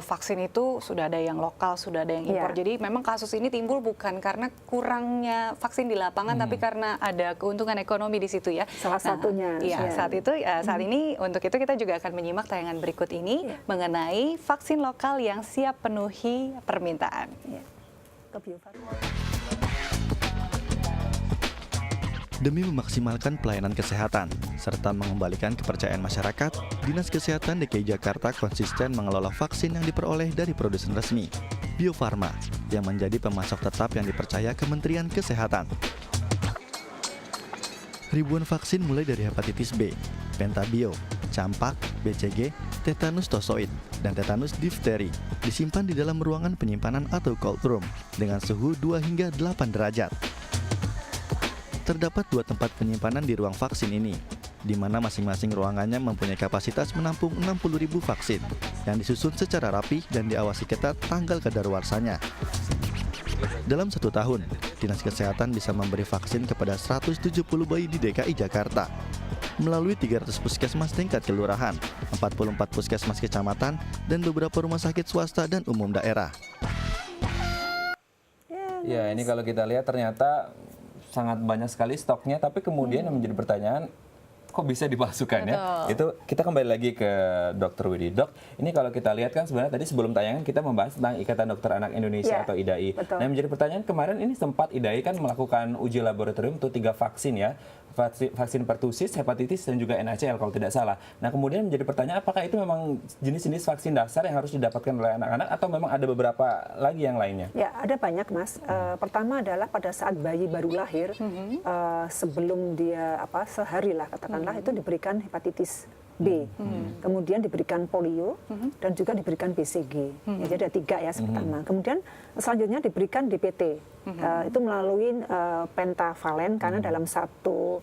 Speaker 1: vaksin itu sudah ada yang lokal, sudah ada yang impor. Jadi memang kasus ini timbul bukan karena kurangnya vaksin di lapangan, tapi karena ada keuntungan ekonomi di situ ya.
Speaker 21: Salah satunya.
Speaker 1: Iya, saat ini untuk itu kita juga akan menyimak tayangan berikut ini mengenai vaksin lokal yang siap penuhi permintaan.
Speaker 20: Demi memaksimalkan pelayanan kesehatan serta mengembalikan kepercayaan masyarakat, Dinas Kesehatan DKI Jakarta konsisten mengelola vaksin yang diperoleh dari produsen resmi, Bio Farma, yang menjadi pemasok tetap yang dipercaya Kementerian Kesehatan. Ribuan vaksin mulai dari hepatitis B, pentabio, campak, BCG, tetanus tosoid, dan tetanus difteri disimpan di dalam ruangan penyimpanan atau cold room dengan suhu 2 hingga 8 derajat. Terdapat 2 tempat penyimpanan di ruang vaksin ini, di mana masing-masing ruangannya mempunyai kapasitas menampung 60.000 vaksin yang disusun secara rapi dan diawasi ketat tanggal kadaluarsanya. Dalam 1 tahun, Dinas Kesehatan bisa memberi vaksin kepada 170 bayi di DKI Jakarta melalui 300 puskesmas tingkat kelurahan, 44 puskesmas kecamatan, dan beberapa rumah sakit swasta dan umum daerah.
Speaker 19: Ya, ini kalau kita lihat ternyata sangat banyak sekali stoknya, tapi kemudian yang menjadi pertanyaan, kok bisa dipalsukan ya? Itu kita kembali lagi ke Dr. Widi. Dok, ini kalau kita lihat kan sebenarnya tadi sebelum tayangan kita membahas tentang Ikatan Dokter Anak Indonesia atau IDAI. Nah, yang menjadi pertanyaan kemarin ini sempat IDAI kan melakukan uji laboratorium untuk 3 vaksin ya. Vaksin pertusis, hepatitis, dan juga NACL kalau tidak salah. Nah, kemudian menjadi pertanyaan apakah itu memang jenis-jenis vaksin dasar yang harus didapatkan oleh anak-anak atau memang ada beberapa lagi yang lainnya?
Speaker 21: Ya, ada banyak, Mas. Pertama adalah pada saat bayi baru lahir, sebelum dia sehari lah katakanlah, itu diberikan hepatitis B, kemudian diberikan polio, dan juga diberikan BCG. Ya, jadi ada 3 ya pertama. Kemudian selanjutnya diberikan DPT, itu melalui pentavalen karena dalam satu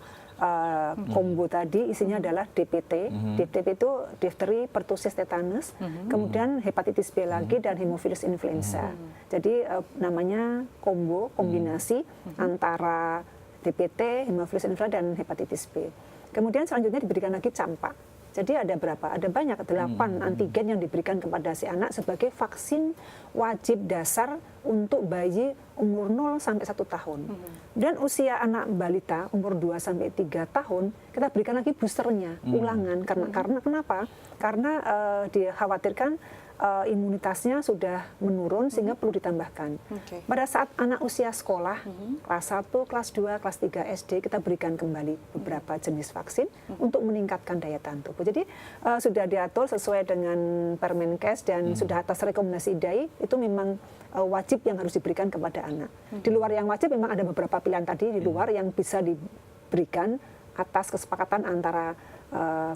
Speaker 21: combo tadi isinya adalah DPT. DPT itu difteri, pertusis, tetanus, kemudian hepatitis B lagi dan hemofilus influenza. Jadi namanya combo, kombinasi antara DPT, hemofilus influenza dan hepatitis B. Kemudian selanjutnya diberikan lagi campak. Jadi ada berapa? Ada banyak, 8 antigen yang diberikan kepada si anak sebagai vaksin wajib dasar untuk bayi umur 0 sampai 1 tahun. Dan usia anak balita umur 2 sampai 3 tahun, kita berikan lagi boosternya, ulangan. Karena kenapa? Karena dikhawatirkan imunitasnya sudah menurun sehingga perlu ditambahkan. Pada saat anak usia sekolah, kelas 1, kelas 2, kelas 3 SD, kita berikan kembali beberapa jenis vaksin untuk meningkatkan daya tahan tubuh. Jadi sudah diatur sesuai dengan Permenkes dan sudah atas rekomendasi IDAI, itu memang wajib yang harus diberikan kepada anak. Di luar yang wajib memang ada beberapa pilihan tadi di luar yang bisa diberikan atas kesepakatan antara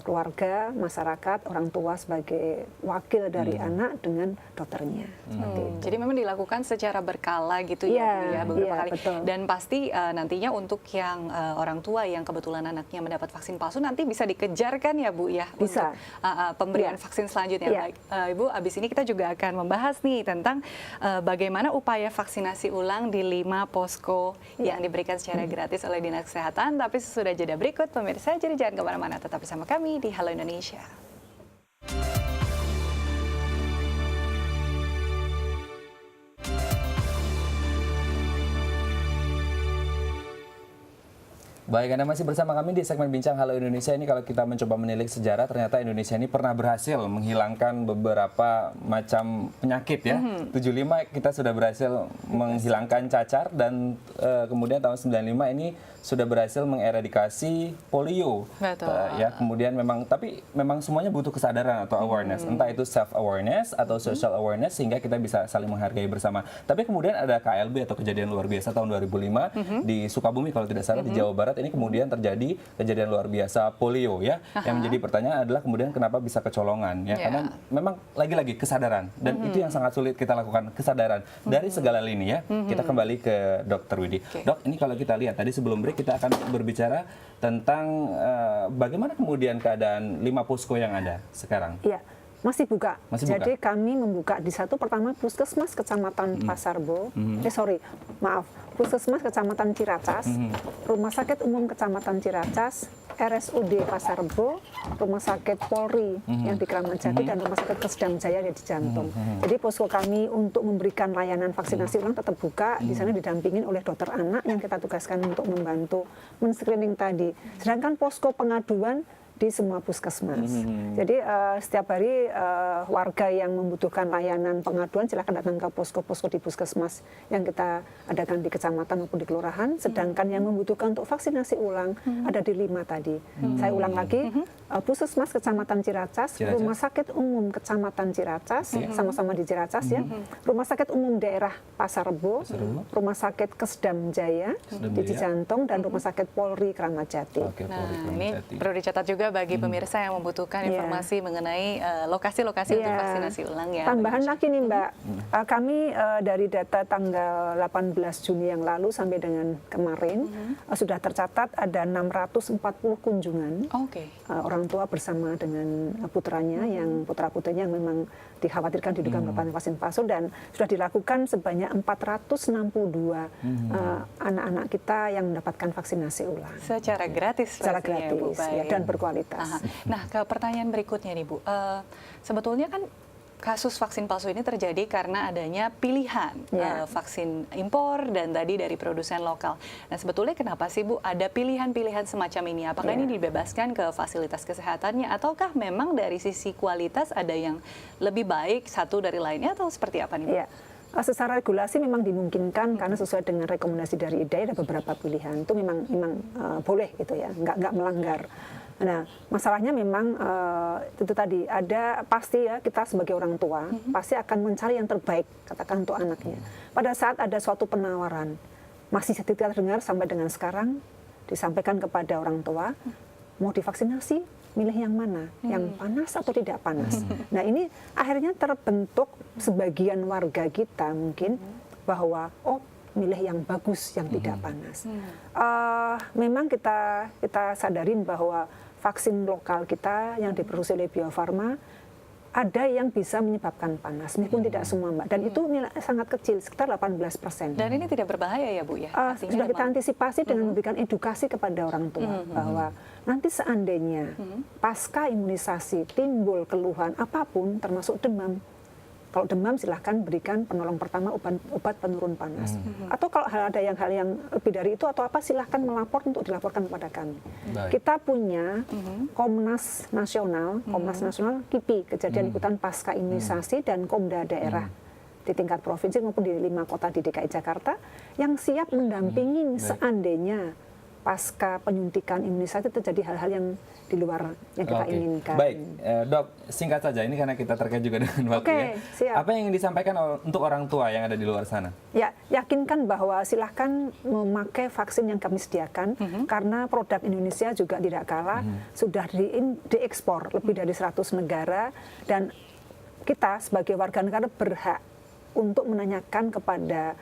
Speaker 21: keluarga, masyarakat, orang tua sebagai wakil dari anak dengan dokternya.
Speaker 1: Jadi memang dilakukan secara berkala gitu ya, Bu, beberapa kali.
Speaker 21: Betul.
Speaker 1: Dan pasti nantinya untuk yang orang tua yang kebetulan anaknya mendapat vaksin palsu nanti bisa dikejar kan ya, Bu ya?
Speaker 21: Bisa.
Speaker 1: Untuk pemberian vaksin selanjutnya. Baik, Ibu, abis ini kita juga akan membahas nih tentang bagaimana upaya vaksinasi ulang di 5 posko yang diberikan secara gratis oleh Dinas Kesehatan. Tapi sesudah jeda berikut, pemirsa, jadi jangan kemana-mana, tetap bersama kami di Halo Indonesia.
Speaker 19: Baik, Anda masih bersama kami di segmen Bincang Halo Indonesia. Ini kalau kita mencoba menilik sejarah, ternyata Indonesia ini pernah berhasil menghilangkan beberapa macam penyakit ya. 75 kita sudah berhasil menghilangkan cacar dan kemudian tahun 95 ini sudah berhasil mengeradikasi polio. Ya, kemudian tapi memang semuanya butuh kesadaran atau awareness. Entah itu self awareness atau social awareness sehingga kita bisa saling menghargai bersama. Tapi kemudian ada KLB atau kejadian luar biasa tahun 2005 di Sukabumi kalau tidak salah di Jawa Barat. Ini kemudian terjadi kejadian luar biasa polio ya. Yang menjadi pertanyaan adalah kemudian kenapa bisa kecolongan ya. Karena memang lagi-lagi kesadaran dan itu yang sangat sulit kita lakukan, kesadaran dari segala lini ya. Kita kembali ke Dr. Widi. Dok, ini kalau kita lihat tadi sebelum break kita akan berbicara tentang bagaimana kemudian keadaan 5 posko yang ada sekarang.
Speaker 21: Iya. Masih buka.
Speaker 19: Masih buka?
Speaker 21: Jadi kami membuka di satu pertama Puskesmas Kecamatan Pasarbo, Puskesmas Kecamatan Ciracas, Rumah Sakit Umum Kecamatan Ciracas, RSUD Pasarbo, Rumah Sakit Polri yang di Kramat Jati, dan Rumah Sakit Kesedam Jaya di Jantung. Jadi posko kami untuk memberikan layanan vaksinasi ulang tetap buka. Di sana didampingin oleh dokter anak yang kita tugaskan untuk membantu men-screening tadi. Sedangkan posko pengaduan di semua puskesmas. Jadi setiap hari warga yang membutuhkan layanan pengaduan silakan datang ke posko-posko di puskesmas yang kita adakan di kecamatan maupun di kelurahan. Sedangkan yang membutuhkan untuk vaksinasi ulang ada di 5 tadi. Saya ulang lagi, Puskesmas Kecamatan Ciracas, Rumah Sakit Umum Kecamatan Ciracas, sama-sama di Ciracas ya, Rumah Sakit Umum Daerah Pasarbo, Rumah Sakit Kesedam Jaya di Cijantung, dan Rumah Sakit Polri Kramat Jati.
Speaker 1: Nah, ini perlu dicatat juga bagi pemirsa yang membutuhkan informasi mengenai lokasi-lokasi untuk vaksinasi ulang ya.
Speaker 21: Tambahan lagi nih Mbak, kami dari data tanggal 18 Juni yang lalu sampai dengan kemarin sudah tercatat ada 640 kunjungan orang tua bersama dengan putranya yang putra-putrinya yang memang dikhawatirkan diduga mendapatkan vaksin palsu, dan sudah dilakukan sebanyak 462 anak-anak kita yang mendapatkan vaksinasi ulang.
Speaker 1: Secara gratis.
Speaker 21: Secara
Speaker 1: gratis
Speaker 21: Bu, ya, dan berkualitas.
Speaker 1: Nah, ke pertanyaan berikutnya nih Bu, sebetulnya kan kasus vaksin palsu ini terjadi karena adanya pilihan vaksin impor dan tadi dari produsen lokal. Nah, sebetulnya kenapa sih Bu ada pilihan-pilihan semacam ini? Apakah ini dibebaskan ke fasilitas kesehatannya, ataukah memang dari sisi kualitas ada yang lebih baik satu dari lainnya, atau seperti apa nih Bu?
Speaker 21: Secara regulasi memang dimungkinkan karena sesuai dengan rekomendasi dari IDAI ada beberapa pilihan itu memang boleh gitu ya, nggak melanggar. Nah, masalahnya memang itu tadi ada pasti ya, kita sebagai orang tua pasti akan mencari yang terbaik katakan untuk anaknya. Pada saat ada suatu penawaran masih kita dengar sampai dengan sekarang disampaikan kepada orang tua mau divaksinasi, milih yang mana, yang panas atau tidak panas. Nah, ini akhirnya terbentuk sebagian warga kita mungkin bahwa milih yang bagus, yang tidak panas. Memang kita sadarin bahwa vaksin lokal kita yang diproduksi oleh Bio Farma ada yang bisa menyebabkan panas, meskipun tidak semua Mbak. Dan itu nilai sangat kecil, sekitar 18%.
Speaker 1: Dan ini tidak berbahaya ya Bu ya?
Speaker 21: Sudah kita antisipasi dengan memberikan edukasi kepada orang tua bahwa nanti seandainya pasca imunisasi timbul keluhan apapun termasuk demam, kalau demam silahkan berikan penolong pertama obat penurun panas. Atau kalau ada hal yang lebih dari itu atau apa, silahkan melapor untuk dilaporkan kepada kami. Kita punya Komnas Nasional KIPI, Kejadian Ikutan Pasca Imunisasi, dan Komda daerah di tingkat provinsi maupun di 5 kota di DKI Jakarta yang siap mendampingi seandainya pasca penyuntikan imunisasi terjadi hal-hal yang di luar yang kita inginkan.
Speaker 19: Baik, Dok, singkat saja ini karena kita terkait juga dengan waktu ya.
Speaker 21: Siap.
Speaker 19: Apa yang ingin disampaikan untuk orang tua yang ada di luar sana?
Speaker 21: Ya, yakinkan bahwa silahkan memakai vaksin yang kami sediakan karena produk Indonesia juga tidak kalah sudah diekspor lebih dari 100 negara, dan kita sebagai warga negara berhak untuk menanyakan kepada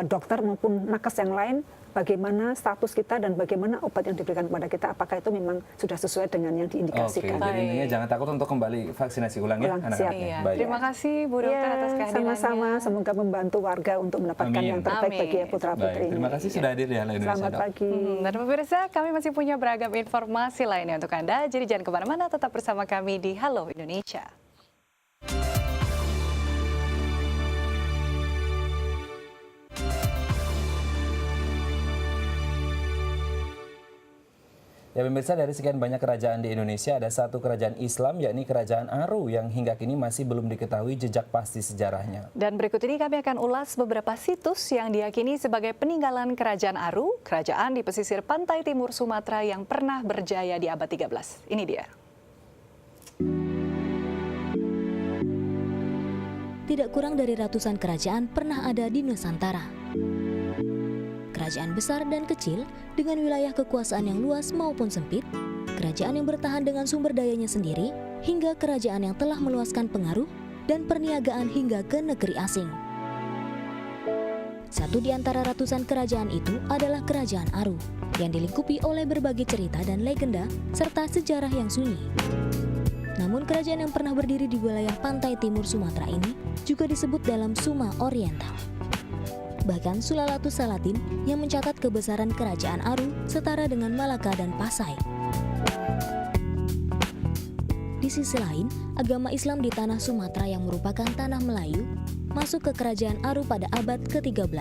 Speaker 21: dokter maupun nakes yang lain bagaimana status kita dan bagaimana obat yang diberikan kepada kita, apakah itu memang sudah sesuai dengan yang diindikasikan.
Speaker 19: Jadi intinya jangan takut untuk kembali vaksinasi ulang ya anak-anak.
Speaker 1: Terima kasih Bu Dokter atas kehadirannya.
Speaker 21: Sama-sama, semoga membantu warga untuk mendapatkan yang terbaik bagi putra-putri.
Speaker 19: Terima kasih sudah hadir di Halo Indonesia.
Speaker 21: Selamat pagi.
Speaker 1: Dan pemirsa, kami masih punya beragam informasi lainnya untuk Anda, jadi jangan kemana-mana, tetap bersama kami di Halo Indonesia.
Speaker 19: Ya pemirsa, dari sekian banyak kerajaan di Indonesia, ada satu kerajaan Islam, yakni Kerajaan Aru, yang hingga kini masih belum diketahui jejak pasti sejarahnya.
Speaker 1: Dan berikut ini kami akan ulas beberapa situs yang diyakini sebagai peninggalan Kerajaan Aru, kerajaan di pesisir pantai timur Sumatera yang pernah berjaya di abad 13. Ini dia.
Speaker 12: Tidak kurang dari ratusan kerajaan pernah ada di Nusantara. Kerajaan besar dan kecil dengan wilayah kekuasaan yang luas maupun sempit, kerajaan yang bertahan dengan sumber dayanya sendiri, hingga kerajaan yang telah meluaskan pengaruh dan perniagaan hingga ke negeri asing. Satu di antara ratusan kerajaan itu adalah Kerajaan Aru, yang dilingkupi oleh berbagai cerita dan legenda serta sejarah yang sunyi. Namun kerajaan yang pernah berdiri di wilayah pantai timur Sumatera ini juga disebut dalam Suma Oriental. Bahkan Sulalatu Salatin yang mencatat kebesaran kerajaan Aru setara dengan Malaka dan Pasai. Di sisi lain, agama Islam di tanah Sumatera yang merupakan tanah Melayu masuk ke kerajaan Aru pada abad ke-13.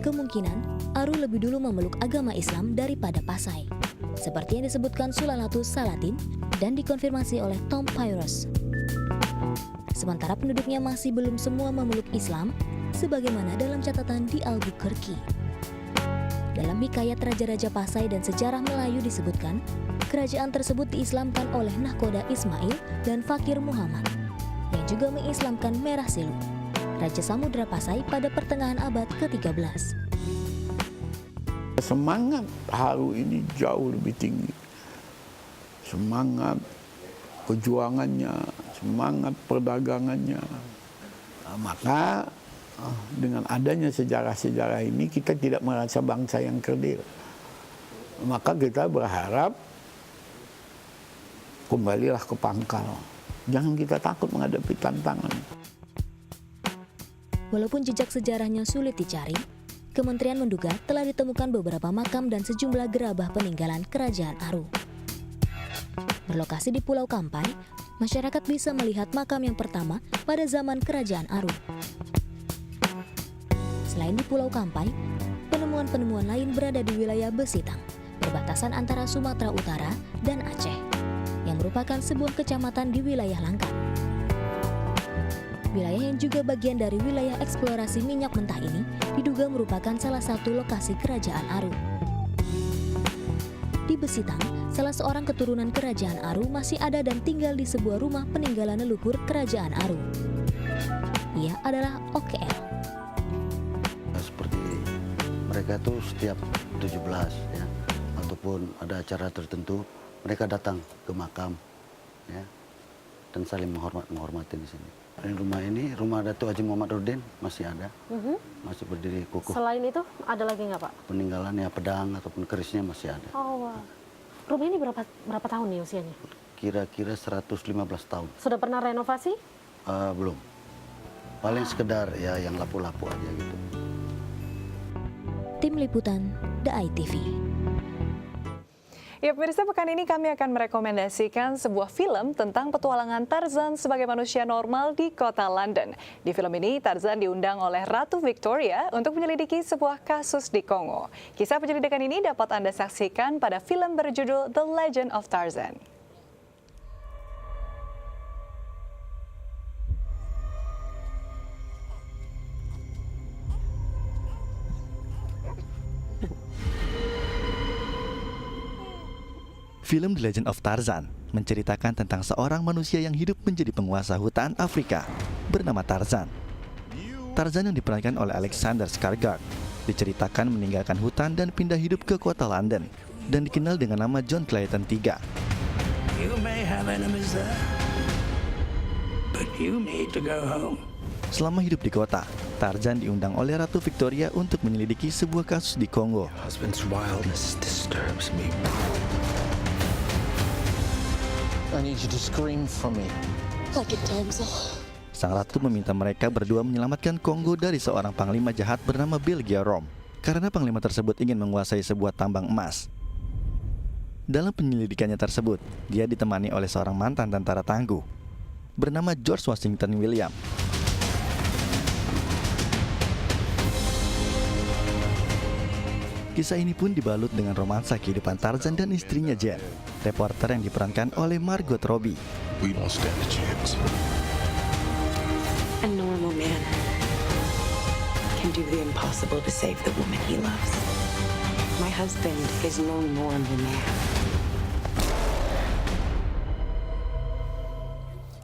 Speaker 12: Kemungkinan Aru lebih dulu memeluk agama Islam daripada Pasai, seperti yang disebutkan Sulalatu Salatin dan dikonfirmasi oleh Tom Pyrus. Sementara penduduknya masih belum semua memeluk Islam, sebagaimana dalam catatan di Albuquerque. Dalam hikayat Raja-Raja Pasai dan Sejarah Melayu disebutkan, kerajaan tersebut diislamkan oleh Nahkoda Ismail dan Fakir Muhammad, yang juga mengislamkan Merah Silu, Raja Samudra Pasai pada pertengahan abad ke-13.
Speaker 4: Semangat Aru ini jauh lebih tinggi. Semangat perjuangannya, semangat perdagangannya. Maka dengan adanya sejarah-sejarah ini kita tidak merasa bangsa yang kerdil. Maka kita berharap kembalilah ke pangkal. Jangan kita takut menghadapi tantangan.
Speaker 12: Walaupun jejak sejarahnya sulit dicari, Kementerian menduga telah ditemukan beberapa makam dan sejumlah gerabah peninggalan kerajaan Aru. Berlokasi di Pulau Kampai, masyarakat bisa melihat makam yang pertama pada zaman kerajaan Aru. Selain di Pulau Kampai, penemuan-penemuan lain berada di wilayah Besitang, perbatasan antara Sumatera Utara dan Aceh, yang merupakan sebuah kecamatan di wilayah Langkat. Wilayah yang juga bagian dari wilayah eksplorasi minyak mentah ini diduga merupakan salah satu lokasi kerajaan Aru. Di Besitang, salah seorang keturunan kerajaan Aru masih ada dan tinggal di sebuah rumah peninggalan leluhur kerajaan Aru. Ia adalah OKL.
Speaker 22: Mereka itu setiap 17 ya, ataupun ada acara tertentu, mereka datang ke makam ya, dan saling menghormati di sini. Rumah ini, rumah Datuk Haji Muhammad Rudin masih ada, masih berdiri kukuh.
Speaker 23: Selain itu ada lagi nggak Pak?
Speaker 22: Peninggalan ya pedang ataupun kerisnya masih ada.
Speaker 23: Oh, wow. Rumah ini berapa tahun nih usianya?
Speaker 22: Kira-kira 115 tahun.
Speaker 23: Sudah pernah renovasi?
Speaker 22: Belum. Paling sekedar ya yang lapu-lapu aja gitu.
Speaker 12: Tim Liputan, The ITV.
Speaker 1: Ya pemirsa, pekan ini kami akan merekomendasikan sebuah film tentang petualangan Tarzan sebagai manusia normal di kota London. Di film ini, Tarzan diundang oleh Ratu Victoria untuk menyelidiki sebuah kasus di Kongo. Kisah penyelidikan ini dapat Anda saksikan pada film berjudul The Legend of Tarzan.
Speaker 20: Film The Legend of Tarzan menceritakan tentang seorang manusia yang hidup menjadi penguasa hutan Afrika bernama Tarzan. Tarzan yang diperankan oleh Alexander Skarsgård diceritakan meninggalkan hutan dan pindah hidup ke kota London dan dikenal dengan nama John Clayton III.
Speaker 24: You may have enemies there, but you need to go home.
Speaker 20: Selama hidup di kota, Tarzan diundang oleh Ratu Victoria untuk menyelidiki sebuah kasus di Kongo.
Speaker 24: Husband's wildness disturbs me.
Speaker 25: I need you to scream for me.
Speaker 24: Like a damsel.
Speaker 20: Sang ratu meminta mereka berdua menyelamatkan Kongo dari seorang panglima jahat bernama Bill Guillaume, karena panglima tersebut ingin menguasai sebuah tambang emas. Dalam penyelidikannya tersebut, dia ditemani oleh seorang mantan tentara tangguh bernama George Washington William. Kisah ini pun dibalut dengan romansa kehidupan Tarzan dan istrinya Jen, reporter yang diperankan oleh Margot Robbie.
Speaker 24: We don't stand a chance.
Speaker 26: A normal man can do the impossible to save the woman he loves. My husband is no normal man.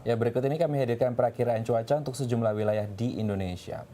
Speaker 19: Ya, berikut ini kami hadirkan perakiraan cuaca untuk sejumlah wilayah di Indonesia.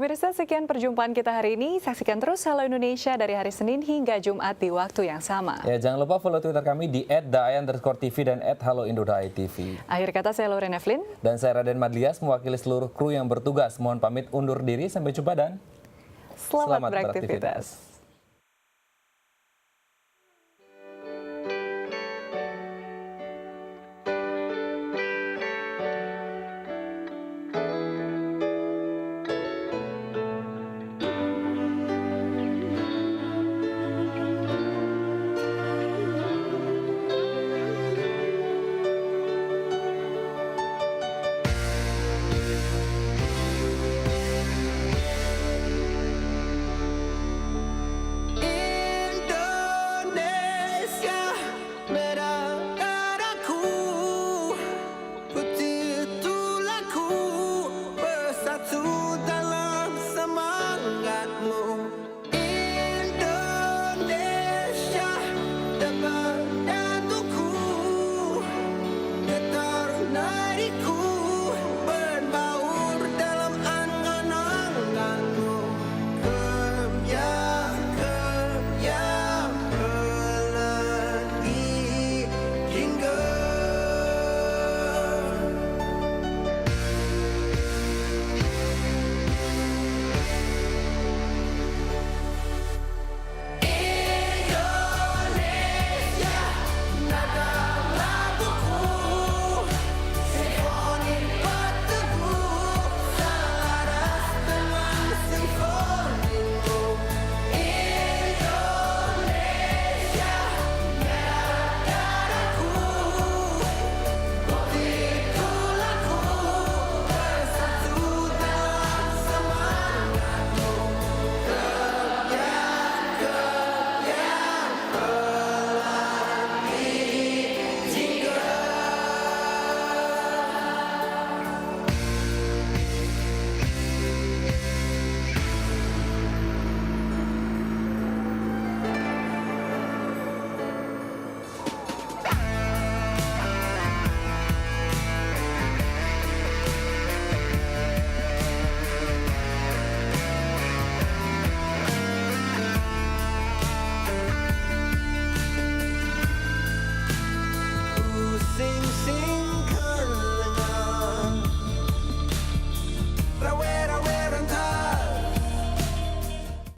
Speaker 1: Pemirsa, sekian perjumpaan kita hari ini. Saksikan terus Halo Indonesia dari hari Senin hingga Jumat di waktu yang sama.
Speaker 19: Ya, jangan lupa follow Twitter kami di @daai_tv dan @haloindo.tv.
Speaker 1: Akhir kata saya Lauren Evelyn.
Speaker 19: Dan saya Raden Madlias mewakili seluruh kru yang bertugas. Mohon pamit undur diri. Sampai jumpa dan
Speaker 1: selamat beraktivitas.